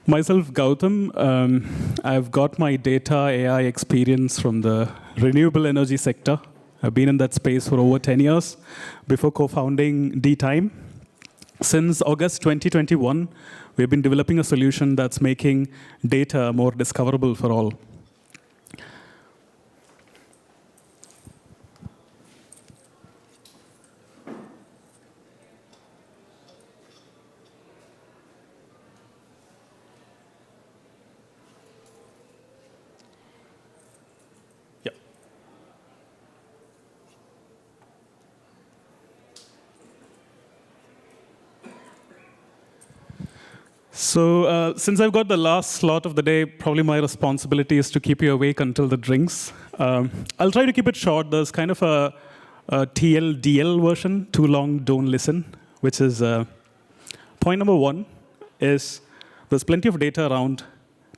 Myself, Gautham. I've got my data AI experience from the renewable energy sector. I've been in that space for over 10 years before co-founding DTime. Since August 2021, we've been developing a solution that's making data more discoverable for all. So since I've got the last slot of the day, probably my responsibility is to keep you awake until the drinks. I'll try to keep it short. There's kind of a TLDL version, too long, don't listen, which is point number one is there's plenty of data around,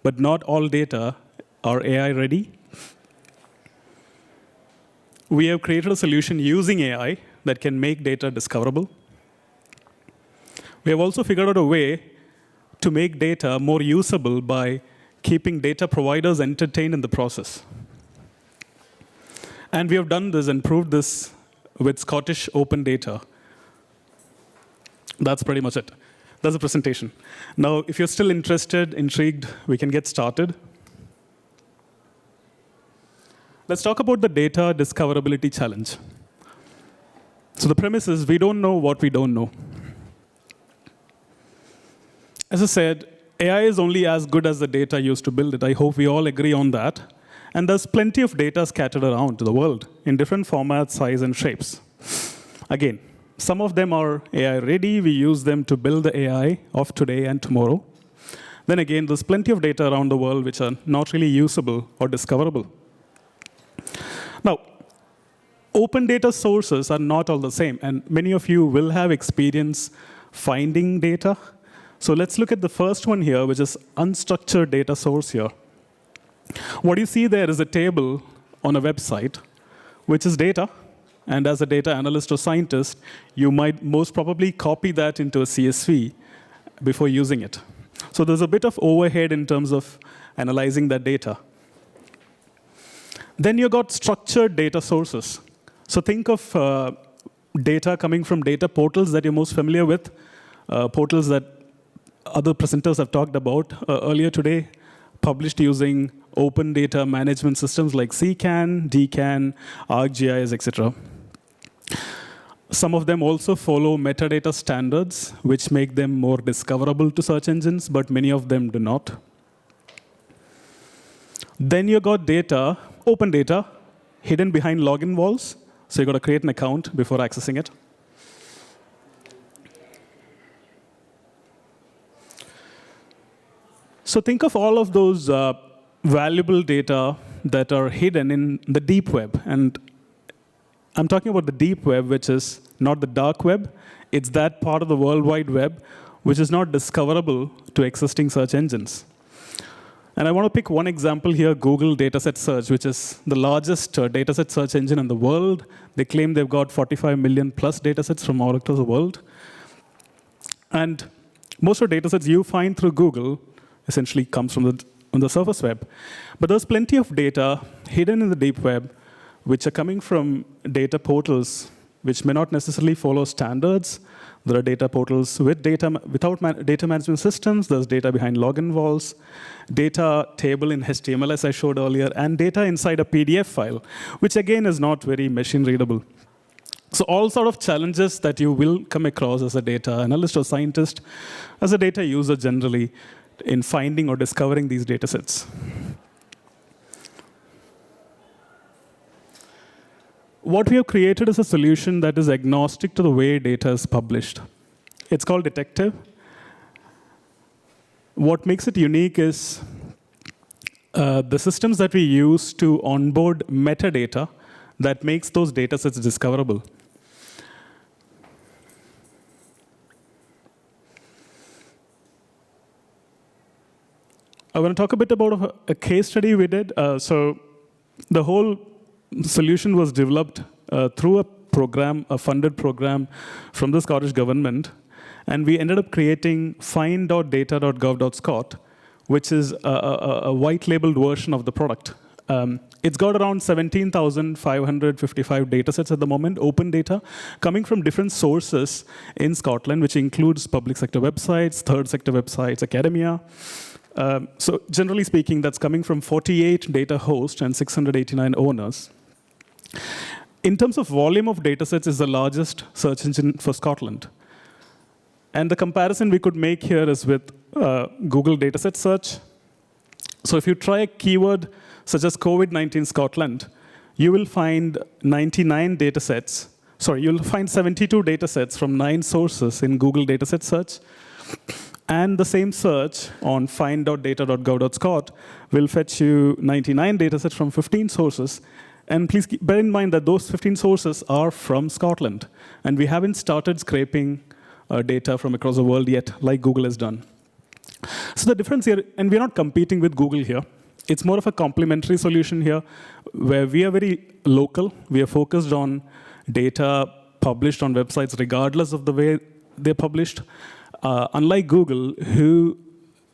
but not all data are AI ready. We have created a solution using AI that can make data discoverable. We have also figured out a way to make data more usable by keeping data providers entertained in the process. And we have done this and proved this with Scottish Open Data. That's pretty much it. That's the presentation. Now, if you're still interested, intrigued, we can get started. Let's talk about the data discoverability challenge. So the premise is we don't know what we don't know. As I said, AI is only as good as the data used to build it. I hope we all agree on that. And there's plenty of data scattered around the world in different formats, size, and shapes. Again, some of them are AI ready. We use them to build the AI of today and tomorrow. Then again, there's plenty of data around the world which are not really usable or discoverable. Now, open data sources are not all the same. And many of you will have experience finding data. So let's look at the first one here, which is unstructured data source here. What you see there is a table on a website, which is data. And as a data analyst or scientist, you might most probably copy that into a CSV before using it. So there's a bit of overhead in terms of analyzing that data. Then you got structured data sources. So think of data coming from data portals that you're most familiar with, portals that other presenters have talked about earlier today, published using open data management systems like CCAN, DCAN, ArcGIS, etc. Some of them also follow metadata standards, which make them more discoverable to search engines, but many of them do not. Then you got data, open data, hidden behind login walls. So you've got to create an account before accessing it. So think of all of those valuable data that are hidden in the deep web. And I'm talking about the deep web, which is not the dark web. It's that part of the World Wide Web which is not discoverable to existing search engines. And I want to pick one example here, Google Dataset Search, which is the largest dataset search engine in the world. They claim they've got 45 million plus datasets from all across the world. And most of the datasets you find through Google essentially comes from the surface web. But there's plenty of data hidden in the deep web, which are coming from data portals, which may not necessarily follow standards. There are data portals with data, without data management systems. There's data behind login walls, data table in HTML, as I showed earlier, and data inside a PDF file, which again is not very machine readable. So all sort of challenges that you will come across as a data analyst or scientist, as a data user generally, in finding or discovering these data sets. What we have created is a solution that is agnostic to the way data is published. It's called Detective. What makes it unique is the systems that we use to onboard metadata that makes those data sets discoverable. I want to talk a bit about a case study we did. So the whole solution was developed through a program, a funded program from the Scottish government. And we ended up creating find.data.gov.scot, which is a white-labeled version of the product. It's got around 17,555 datasets at the moment, open data, coming from different sources in Scotland, which includes public sector websites, third sector websites, academia. So generally speaking, that's coming from 48 data hosts and 689 owners. In terms of volume of datasets, is the largest search engine for Scotland. And the comparison we could make here is with Google dataset search. So if you try a keyword such as COVID-19 Scotland, you will find 99 datasets. Sorry, you'll find 72 datasets from 9 sources in Google dataset search. And the same search on find.data.gov.scot will fetch you 99 datasets from 15 sources. And please bear in mind that those 15 sources are from Scotland. And we haven't started scraping data from across the world yet, like Google has done. So the difference here, and we're not competing with Google here. It's more of a complementary solution here, where we are very local. We are focused on data published on websites, regardless of the way they're published. Unlike Google, who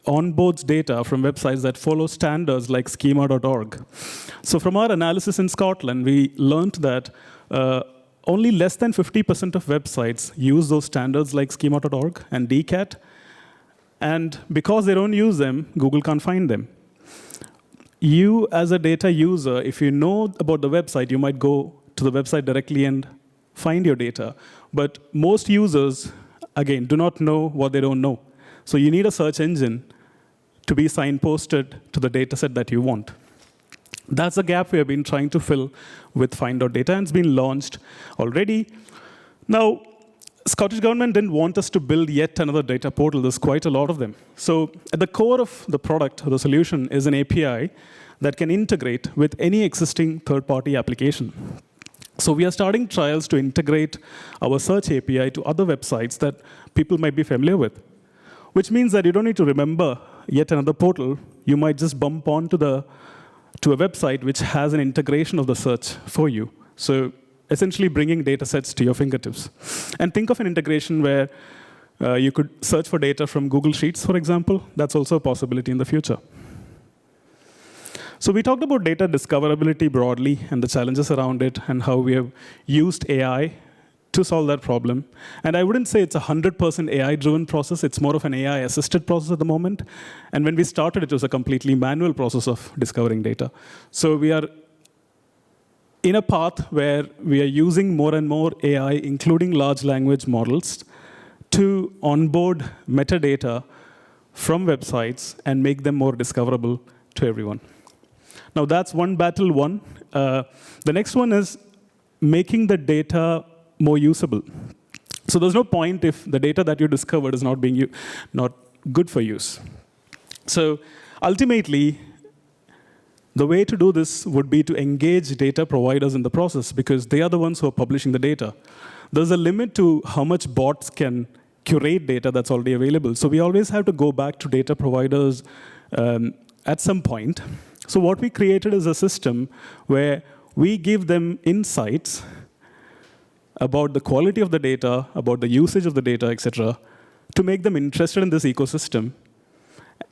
onboards data from websites that follow standards like schema.org. So from our analysis in Scotland, we learned that only less than 50% of websites use those standards like schema.org and DCAT. And because they don't use them, Google can't find them. You, as a data user, if you know about the website, you might go to the website directly and find your data. But most users, again, do not know what they don't know. So you need a search engine to be signposted to the data set that you want. That's a gap we have been trying to fill with find.data, and it's been launched already. Now, Scottish government didn't want us to build yet another data portal. There's quite a lot of them. So at the core of the product, or the solution, is an API that can integrate with any existing third-party application. So we are starting trials to integrate our search API to other websites that people might be familiar with, which means that you don't need to remember yet another portal. You might just bump onto a website which has an integration of the search for you. So essentially bringing data sets to your fingertips. And think of an integration where you could search for data from Google Sheets, for example. That's also a possibility in the future. So we talked about data discoverability broadly and the challenges around it and how we have used AI to solve that problem. And I wouldn't say it's a 100% AI-driven process. It's more of an AI-assisted process at the moment. And when we started, it was a completely manual process of discovering data. So we are in a path where we are using more and more AI, including large language models, to onboard metadata from websites and make them more discoverable to everyone. Now, that's one battle won. The next one is making the data more usable. So there's no point if the data that you discovered is not good for use. So ultimately, the way to do this would be to engage data providers in the process, because they are the ones who are publishing the data. There's a limit to how much bots can curate data that's already available. So we always have to go back to data providers at some point. So what we created is a system where we give them insights about the quality of the data, about the usage of the data, et cetera, to make them interested in this ecosystem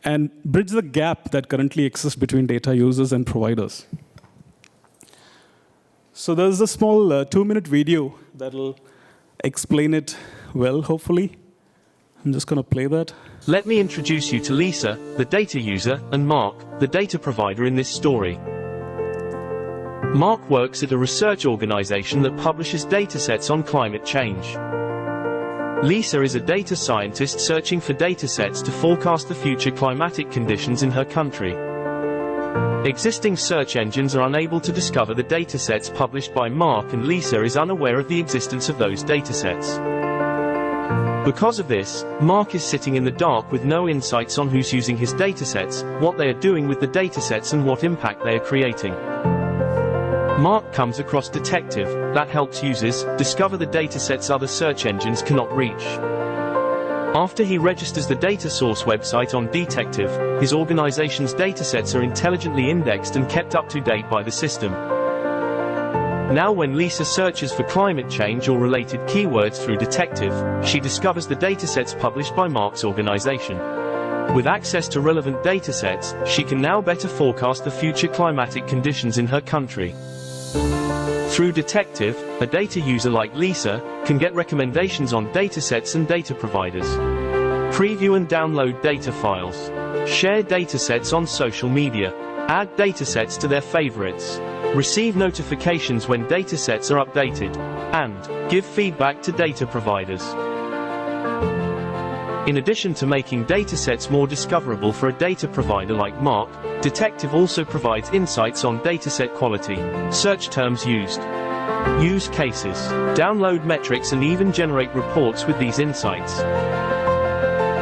and bridge the gap that currently exists between data users and providers. So there's a small 2-minute video that will explain it well, hopefully. I'm just going to play that. Let me introduce you to Lisa, the data user, and Mark, the data provider in this story. Mark works at a research organization that publishes datasets on climate change. Lisa is a data scientist searching for datasets to forecast the future climatic conditions in her country. Existing search engines are unable to discover the datasets published by Mark, and Lisa is unaware of the existence of those datasets. Because of this, Mark is sitting in the dark with no insights on who's using his datasets, what they are doing with the datasets, and what impact they are creating. Mark comes across Detective, that helps users discover the datasets other search engines cannot reach. After he registers the data source website on Detective, his organization's datasets are intelligently indexed and kept up to date by the system. Now when Lisa searches for climate change or related keywords through Detective, she discovers the datasets published by Mark's organization. With access to relevant datasets, she can now better forecast the future climatic conditions in her country. Through Detective, a data user like Lisa can get recommendations on datasets and data providers. Preview and download data files. Share datasets on social media. Add datasets to their favorites. Receive notifications when datasets are updated. And give feedback to data providers. In addition to making datasets more discoverable for a data provider like Mark, Detective also provides insights on dataset quality, search terms used, use cases, download metrics, and even generate reports with these insights.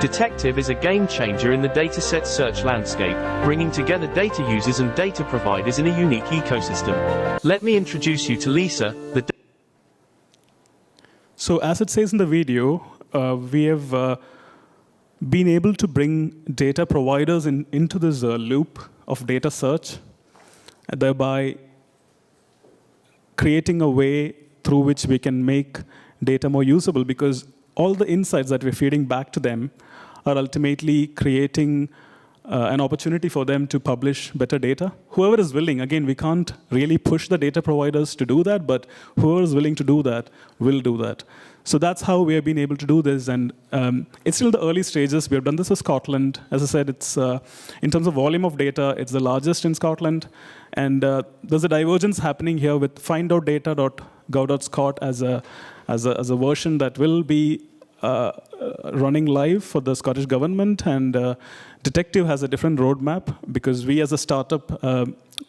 Detective is a game changer in the dataset search landscape, bringing together data users and data providers in a unique ecosystem. Let me introduce you to Lisa, the So as it says in the video, we have been able to bring data providers into this loop of data search, thereby creating a way through which we can make data more usable, because all the insights that we're feeding back to them are ultimately creating an opportunity for them to publish better data. Whoever is willing, again, we can't really push the data providers to do that, but whoever is willing to do that will do that. So that's how we have been able to do this, and it's still the early stages. We have done this with Scotland. As I said, it's in terms of volume of data, it's the largest in Scotland, and there's a divergence happening here with findoutdata.gov.scot as a version that will be running live for the Scottish government, and Detective has a different roadmap, because we as a startup,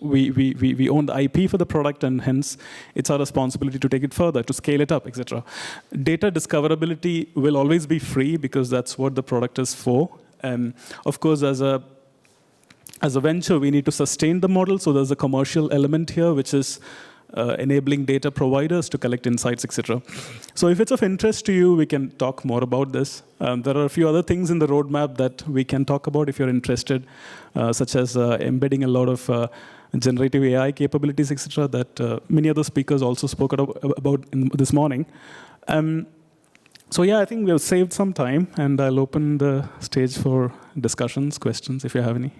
we own the IP for the product, and hence it's our responsibility to take it further, to scale it up, etc. Data discoverability will always be free, because that's what the product is for. Of course, as a venture, we need to sustain the model, so there's a commercial element here, which is enabling data providers to collect insights, etc. So if it's of interest to you, we can talk more about this. There are a few other things in the roadmap that we can talk about if you're interested, such as embedding a lot of generative AI capabilities, etc., that many other speakers also spoke about this morning. So yeah, I think we have saved some time, and I'll open the stage for discussions, questions, if you have any.